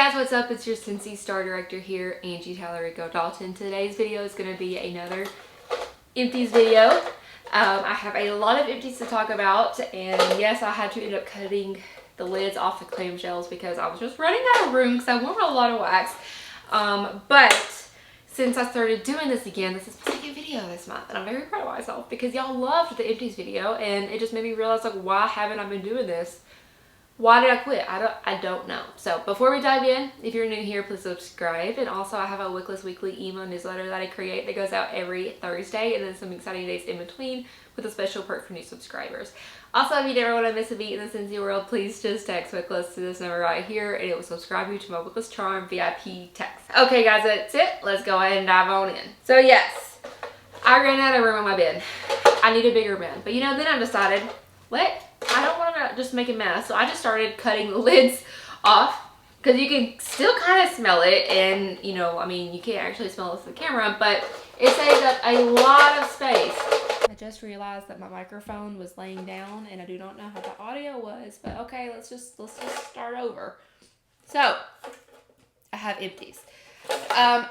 guys, what's up? It's your Scentsy Star Director here, Angie Dalton. Today's video is going to be another empties video. I have a lot of empties to talk about, and yes, I had to end up cutting the lids off the clamshells because I was just running out of room because I wanted a lot of wax. But since I started doing this again, this is my second video this month, and I'm very proud of myself because y'all loved the empties video, and it just made me realize, like, why haven't I been doing this? Why did I quit? I don't know. So before we dive in, if you're new here, please subscribe. And also I have a Wickless weekly email newsletter that I create that goes out every Thursday, and then some exciting days in between with a special perk for new subscribers. Also, if you never want to miss a beat in the Scentsy world, please just text Wickless to this number right here, and it will subscribe you to my wicklesscharm VIP text. Okay guys, that's it. Let's go ahead and dive on in. So yes, I ran out of room on my bed. I need a bigger bed. But you know, then I decided, I don't want to just make a mess, so I just started cutting the lids off because you can still kind of smell it, and you know, I mean, you can't actually smell this to the camera, but it saves up a lot of space. I just realized that my microphone was laying down, and I do not know how the audio was, but okay, let's just start over. So I have empties. I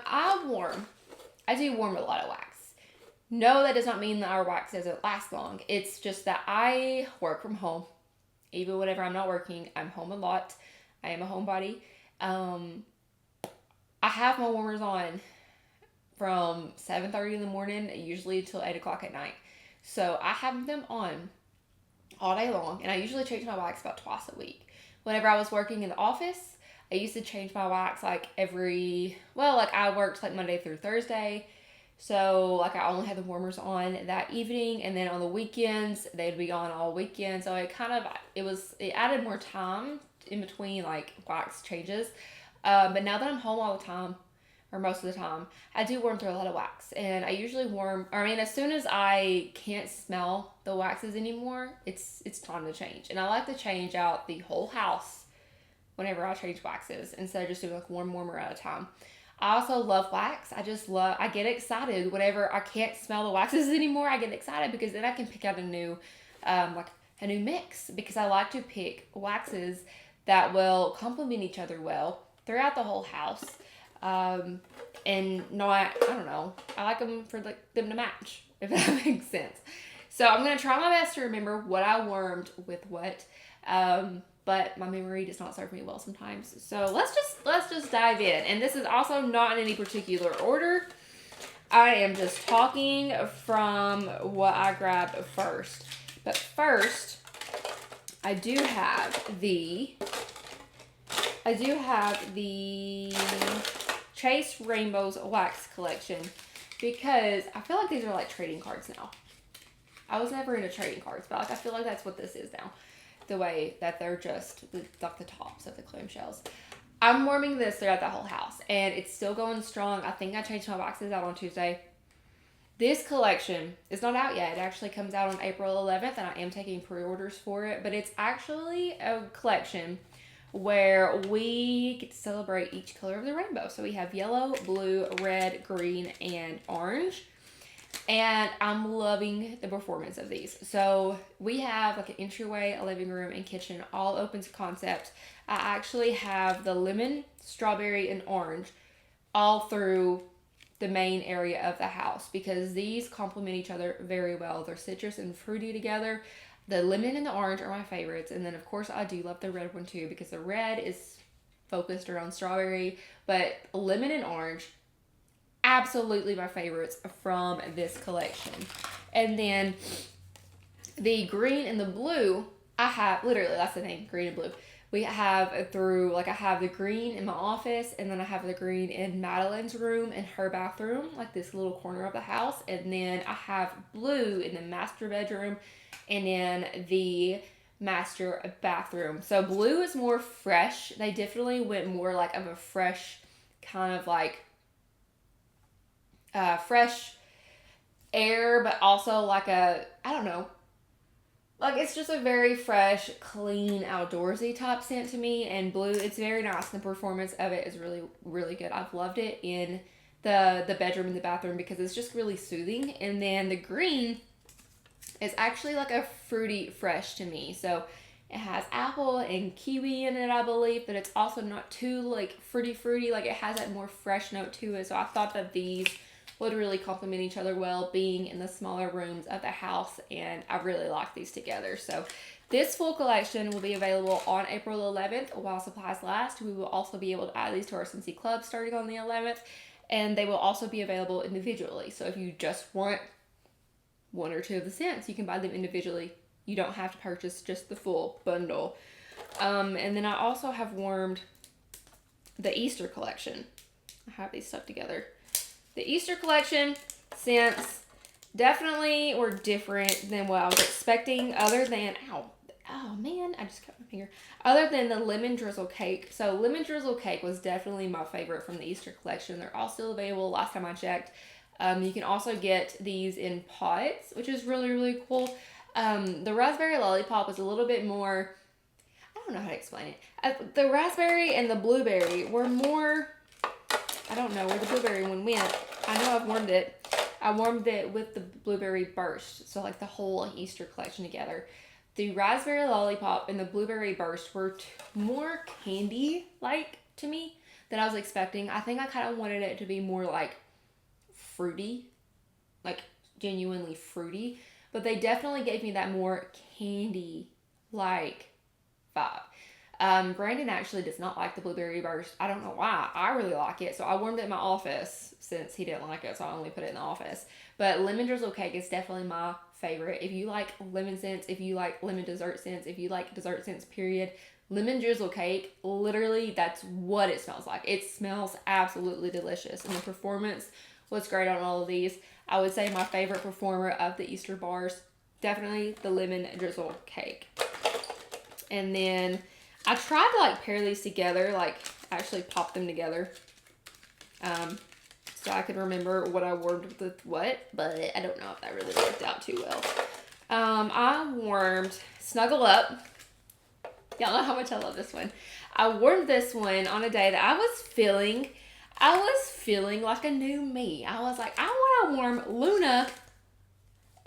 do warm a lot of wax. No, that does not mean that our wax doesn't last long. It's just that I work from home. Even whenever I'm not working, I'm home a lot. I am a homebody. I have my warmers on from 7:30 in the morning, usually till 8 o'clock at night. So I have them on all day long, and I usually change my wax about twice a week. Whenever I was working in the office, I used to change my wax like I worked like Monday through Thursday. So like I only had the warmers on that evening, and then on the weekends they'd be on all weekend. So it added more time in between like wax changes. But now that I'm home all the time, or most of the time, I do warm through a lot of wax, and I usually as soon as I can't smell the waxes anymore, it's time to change. And I like to change out the whole house whenever I change waxes instead of just doing like one warmer at a time. I also love wax. I get excited whenever I can't smell the waxes anymore. I get excited because then I can pick out a new mix, because I like to pick waxes that will complement each other well throughout the whole house. And not, I don't know, I like them for them to match, if that makes sense. So I'm going to try my best to remember what I warmed with what. But my memory does not serve me well sometimes. So let's just dive in. And this is also not in any particular order. I am just talking from what I grabbed first. But first, I do have the Chase Rainbows Wax Collection, because I feel like these are like trading cards now. I was never into trading cards, but like I feel like that's what this is now. The way that they're just like the tops of the clamshells. I'm warming this throughout the whole house, and it's still going strong. I think I changed my waxes out on Tuesday. This collection is not out yet. It actually comes out on April 11th, and I am taking pre-orders for it. But it's actually a collection where we get to celebrate each color of the rainbow. So we have yellow, blue, red, green, and orange. And I'm loving the performance of these. So we have like an entryway, a living room, and kitchen, all open to concept. I actually have the lemon, strawberry, and orange all through the main area of the house, because these complement each other very well. They're citrus and fruity together. The lemon and the orange are my favorites. And then of course I do love the red one too, because the red is focused around strawberry, but lemon and orange, absolutely my favorites from this collection. And then the green and the blue, I have, literally that's the name, green and blue. We have I have the green in my office, and then I have the green in Madeline's room and her bathroom, like this little corner of the house. And then I have blue in the master bedroom and in the master bathroom. So blue is more fresh. They definitely went more like of a fresh kind of like fresh air, but also like I don't know, like it's just a very fresh, clean, outdoorsy type scent to me. And blue, it's very nice. The performance of it is really, really good. I've loved it in the bedroom and the bathroom because it's just really soothing. And then the green is actually like a fruity fresh to me. So It has apple and kiwi in it, I believe, but it's also not too like fruity. Like it has that more fresh note to it. So I thought that these would really complement each other well, being in the smaller rooms of the house, and I really like these together. So this full collection will be available on April 11th while supplies last. We will also be able to add these to our Scentsy Club starting on the 11th, and they will also be available individually. So if you just want one or two of the scents, you can buy them individually. You don't have to purchase just the full bundle. And then I also have warmed the Easter collection. I have these stuck together. The Easter collection scents definitely were different than what I was expecting, other than, oh man, I just cut my finger. Other than the lemon drizzle cake. So lemon drizzle cake was definitely my favorite from the Easter collection. They're all still available last time I checked. You can also get these in pots, which is really, really cool. The raspberry lollipop is a little bit more, I don't know how to explain it. The raspberry and the blueberry were more, I don't know where the blueberry one went. I know I've warmed it. I warmed it with the blueberry burst. So like the whole Easter collection together. The raspberry lollipop and the blueberry burst were more candy-like to me than I was expecting. I think I kind of wanted it to be more like fruity, like genuinely fruity. But they definitely gave me that more candy-like vibe. Brandon actually does not like the blueberry burst. I don't know why. I really like it. So I warmed it in my office since he didn't like it. So I only put it in the office. But lemon drizzle cake is definitely my favorite. If you like lemon scents, if you like lemon dessert scents, if you like dessert scents, period, lemon drizzle cake, literally that's what it smells like. It smells absolutely delicious. And the performance was great on all of these. I would say my favorite performer of the Easter bars, definitely the lemon drizzle cake. And then I tried to like pair these together, like actually pop them together, so I could remember what I warmed with what, but I don't know if that really worked out too well. I warmed Snuggle Up. Y'all know how much I love this one. I warmed this one on a day that I was feeling like a new me. I was like, I want to warm Luna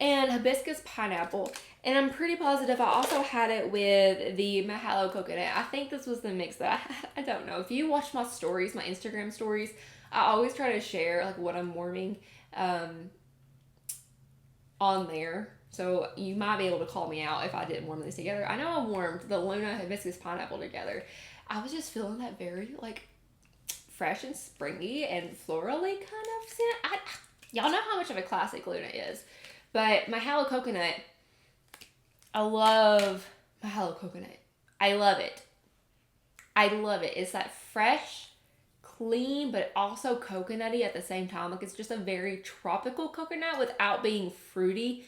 and hibiscus pineapple. And I'm pretty positive I also had it with the Mahalo coconut. I think this was the mix that I had. I don't know. If you watch my stories, my Instagram stories, I always try to share like what I'm warming on there. So you might be able to call me out if I didn't warm these together. I know I warmed the Luna hibiscus pineapple together. I was just feeling that very like fresh and springy and florally kind of scent. Y'all know how much of a classic Luna is. But Mahalo coconut, I love Mahalo coconut. I love it. It's that fresh, clean, but also coconutty at the same time. Like it's just a very tropical coconut without being fruity.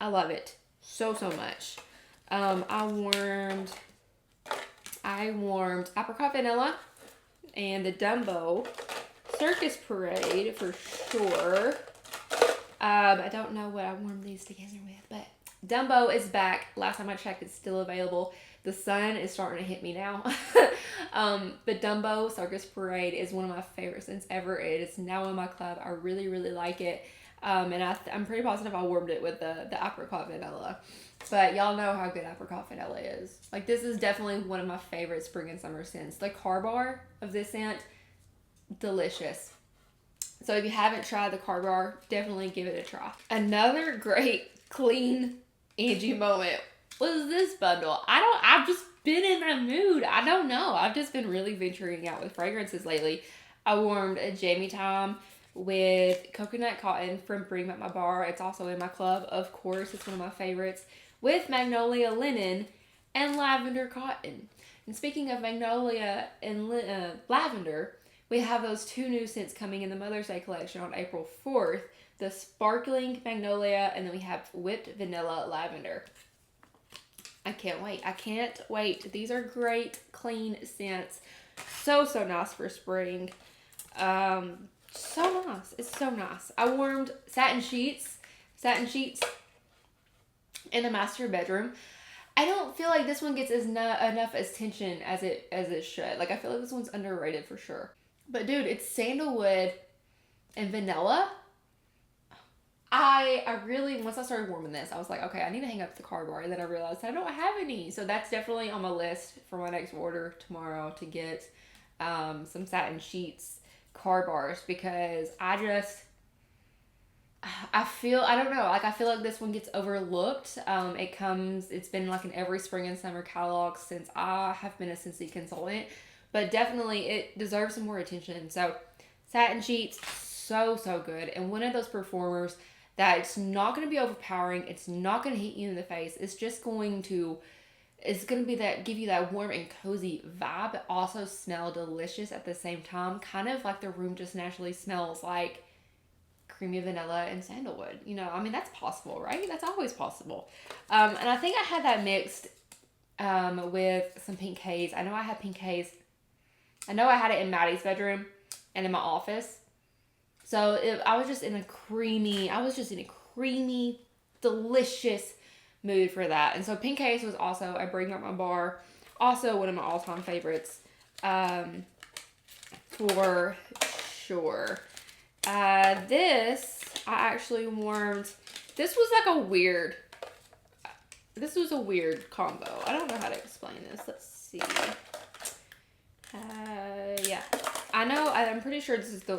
I love it so much. I warmed apricot vanilla and the Dumbo Circus Parade for sure. I don't know what I warmed these together with, but Dumbo is back. Last time I checked, it's still available. The sun is starting to hit me now. But Dumbo Circus Parade is one of my favorite scents ever. It is now in my club. I really, really like it. And I'm pretty positive I warmed it with the apricot vanilla. But y'all know how good apricot vanilla is. Like this is definitely one of my favorite spring and summer scents. The car bar of this scent, delicious. So if you haven't tried the car bar, definitely give it a try. Another great clean Angie moment was this bundle. I've just been in that mood. I don't know. I've just been really venturing out with fragrances lately. I warmed a Jamie Time with coconut cotton from Bring Back My Bar. It's also in my club, of course. It's one of my favorites. With magnolia linen and lavender cotton. And speaking of magnolia and lavender, we have those two new scents coming in the Mother's Day collection on April 4th. The sparkling magnolia, and then we have whipped vanilla lavender. I can't wait. These are great, clean scents. So nice for spring. So nice. It's so nice. I warmed satin sheets in the master bedroom. I don't feel like this one gets enough attention as it should. Like I feel like this one's underrated for sure. But dude, it's sandalwood and vanilla. I really, once I started warming this, I was like, okay, I need to hang up the card bar. And then I realized I don't have any. So that's definitely on my list for my next order tomorrow to get some satin sheets card bars, because I feel, I don't know, like I feel like this one gets overlooked. It's been like in every spring and summer catalog since I have been a Scentsy consultant, but definitely it deserves some more attention. So satin sheets, so good. And one of those performers that it's not going to be overpowering, it's not going to hit you in the face, it's going to be that, give you that warm and cozy vibe, but also smell delicious at the same time, kind of like the room just naturally smells like creamy vanilla and sandalwood. You know, I mean, that's possible, right? That's always possible. And I think I had that mixed with some pink haze. I know I had pink haze. I know I had it in Maddie's bedroom and in my office. So I was just in a creamy, delicious mood for that. And so pink haze was also, I bring up my bar, also one of my all-time favorites, for sure. This I actually warmed. This was a weird combo. I don't know how to explain this. Let's see. Yeah. I'm pretty sure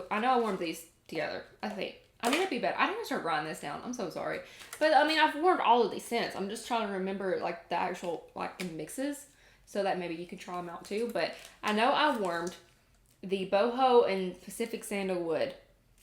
I know I warmed these together, I think. I need to be better. I need to start writing this down. I'm so sorry. But, I mean, I've warmed all of these scents. I'm just trying to remember, like, the actual, like, the mixes, so that maybe you can try them out, too. But I know I warmed the boho and Pacific Sandalwood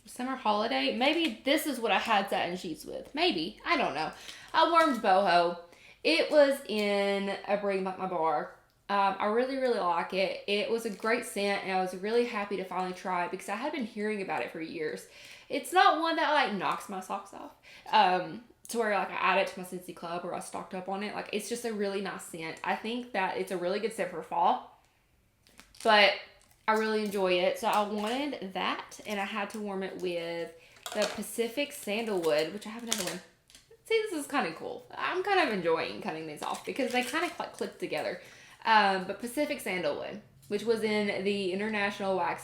Summer Holiday. Maybe this is what I had satin sheets with. Maybe. I don't know. I warmed boho. It was in a Bring Back My Bar. I really like it. It was a great scent, and I was really happy to finally try it because I had been hearing about it for years. It's not one that like knocks my socks off, to where like I add it to my Scentsy Club or I stocked up on it. Like, it's just a really nice scent. I think that it's a really good scent for fall, but I really enjoy it. So I wanted that, and I had to warm it with the Pacific Sandalwood, which I have another one. See, this is kind of cool. I'm kind of enjoying cutting these off because they kind of like click together. But Pacific Sandalwood, which was in the International Wax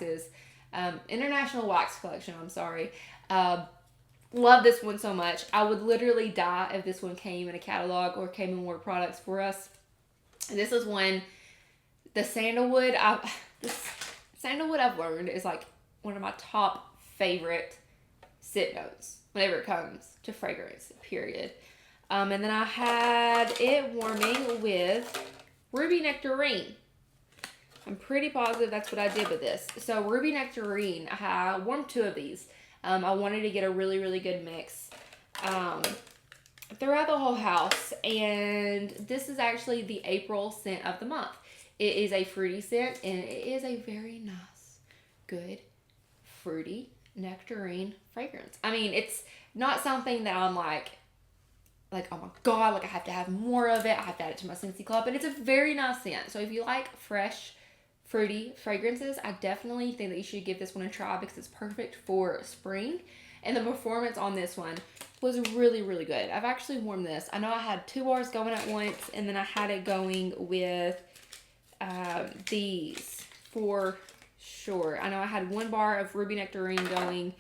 collection, I'm sorry. Love this one so much. I would literally die if this one came in a catalog or came in more products for us. And this is one, the sandalwood, I've learned is like one of my top favorite scent notes whenever it comes to fragrance, period. And then I had it warming with Ruby Nectarine. I'm pretty positive that's what I did with this. So Ruby Nectarine, I warmed 2 of these. I wanted to get a really good mix throughout the whole house. And this is actually the April scent of the month. It is a fruity scent, and it is a very nice, good, fruity nectarine fragrance. I mean, it's not something that I'm like, oh my god, like I have to have more of it. I have to add it to my Scentsy Club, but it's a very nice scent. So if you like fresh, fruity fragrances, I definitely think that you should give this one a try because it's perfect for spring. And the performance on this one was really good. I've actually warmed this. I know I had 2 bars going at once, and then I had it going with these for sure. I know I had 1 bar of Ruby Nectarine going,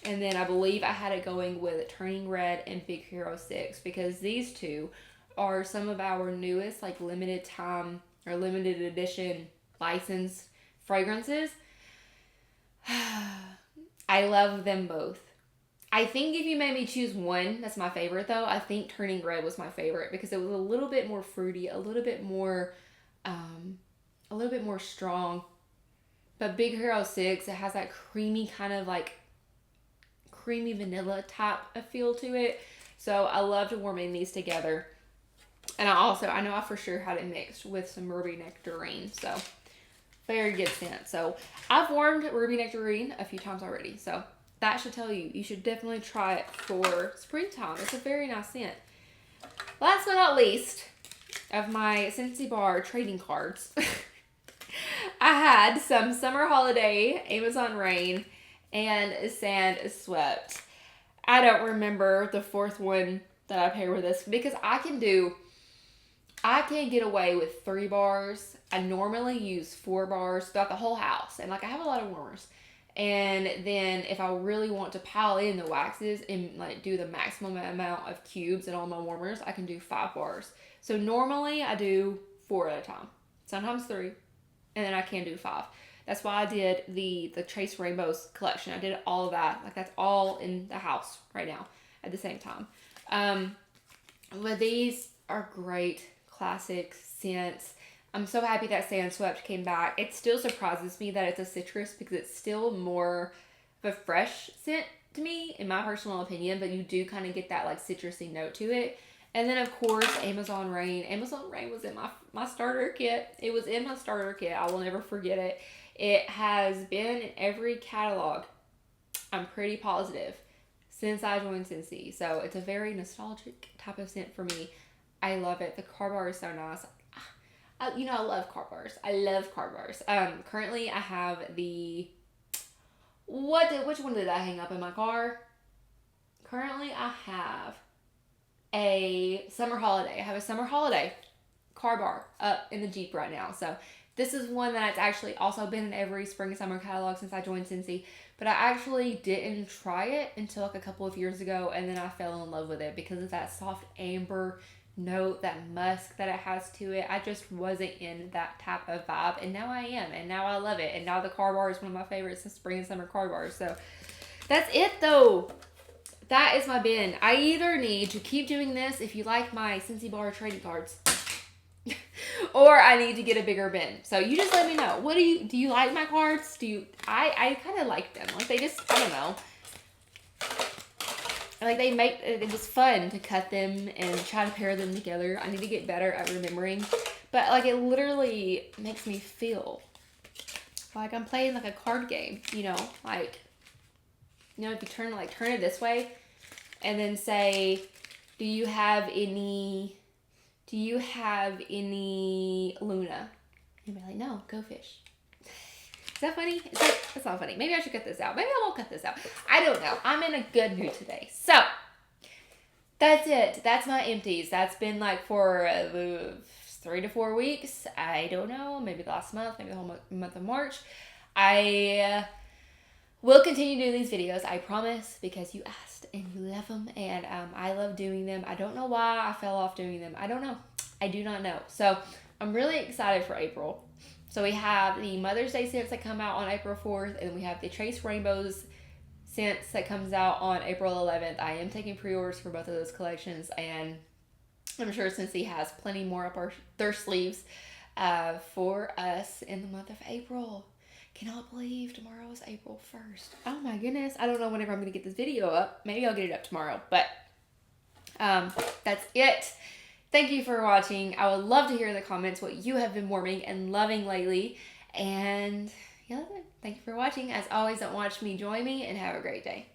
and then I believe I had it going with Turning Red and Big Hero 6, because these 2 are some of our newest like limited time or limited edition licensed fragrances. I love them both. I think if you made me choose one, that's my favorite though. I think Turning Red was my favorite because it was a little bit more fruity, a little bit more strong. But Big Hero 6, it has that creamy kind of like creamy vanilla type of feel to it. So I loved warming these together. And I know I for sure had it mixed with some Ruby Nectarine. So very good scent. So I've warmed Ruby Nectarine a few times already. So that should tell you, you should definitely try it for springtime. It's a very nice scent. Last but not least of my Scentsy Bar trading cards, I had some Summer Holiday Amazon Rain and Sand Swept. I don't remember the 4th one that I paired with this because I can get away with 3 bars. I normally use 4 bars throughout the whole house, and like I have a lot of warmers, And then if I really want to pile in the waxes and like do the maximum amount of cubes and all my warmers, I can do 5 bars. So normally I do 4 at a time, sometimes 3, and then I can do 5. That's why I did the Chase Rainbows collection. I did all of that. Like, that's all in the house right now at the same time. But these are great classic scents. I'm so happy that Sand Swept came back. It still surprises me that it's a citrus because it's still more of a fresh scent to me, in my personal opinion, but you do kind of get that like citrusy note to it. And then, of course, Amazon Rain. Amazon Rain was in my starter kit. It was in my starter kit. I will never forget it. It has been in every catalog, I'm pretty positive, since I joined Scentsy. So it's a very nostalgic type of scent for me. I love it. The car bar is so nice. I love car bars. I love car bars. Currently I have which one did I hang up in my car? Currently I have a summer holiday. I have a summer holiday car bar up in the Jeep right now. So this is one that's actually also been in every spring and summer catalog since I joined Scentsy. But I actually didn't try it until like a couple of years ago, and then I fell in love with it because of that soft amber note, that musk that it has to it. I just wasn't in that type of vibe, and now I am, and now I love it. And now the car bar is one of my favorites since spring and summer car bars. So that's it though. That is my bin. I either need to keep doing this if you like my Scentsy bar trading cards, or I need to get a bigger bin. So you just let me know. What do you like my cards? I kind of like them. Like, they just, I don't know. Like, they make it just fun to cut them and try to pair them together. I need to get better at remembering. But like, it literally makes me feel like I'm playing like a card game, like, if you turn it this way and then say, do you have any Luna? And be like, no, go fish. Is that funny? That's not funny. Maybe I should cut this out. Maybe I won't cut this out. I don't know. I'm in a good mood today. So, that's it. That's my empties. That's been like for 3 to 4 weeks. I don't know. Maybe the last month. Maybe the whole month of March. I will continue doing these videos. I promise, because you asked and you love them. And I love doing them. I don't know why I fell off doing them. I don't know. I do not know. So, I'm really excited for April. So we have the Mother's Day scents that come out on April 4th, and we have the Chase Rainbows scents that comes out on April 11th. I am taking pre-orders for both of those collections, and I'm sure Scentsy has plenty more up their sleeves for us in the month of April. Cannot believe tomorrow is April 1st. Oh my goodness. I don't know whenever I'm going to get this video up. Maybe I'll get it up tomorrow, but that's it. Thank you for watching. I would love to hear in the comments what you have been warming and loving lately. And yeah, thank you for watching. As always, don't watch me, join me, and have a great day.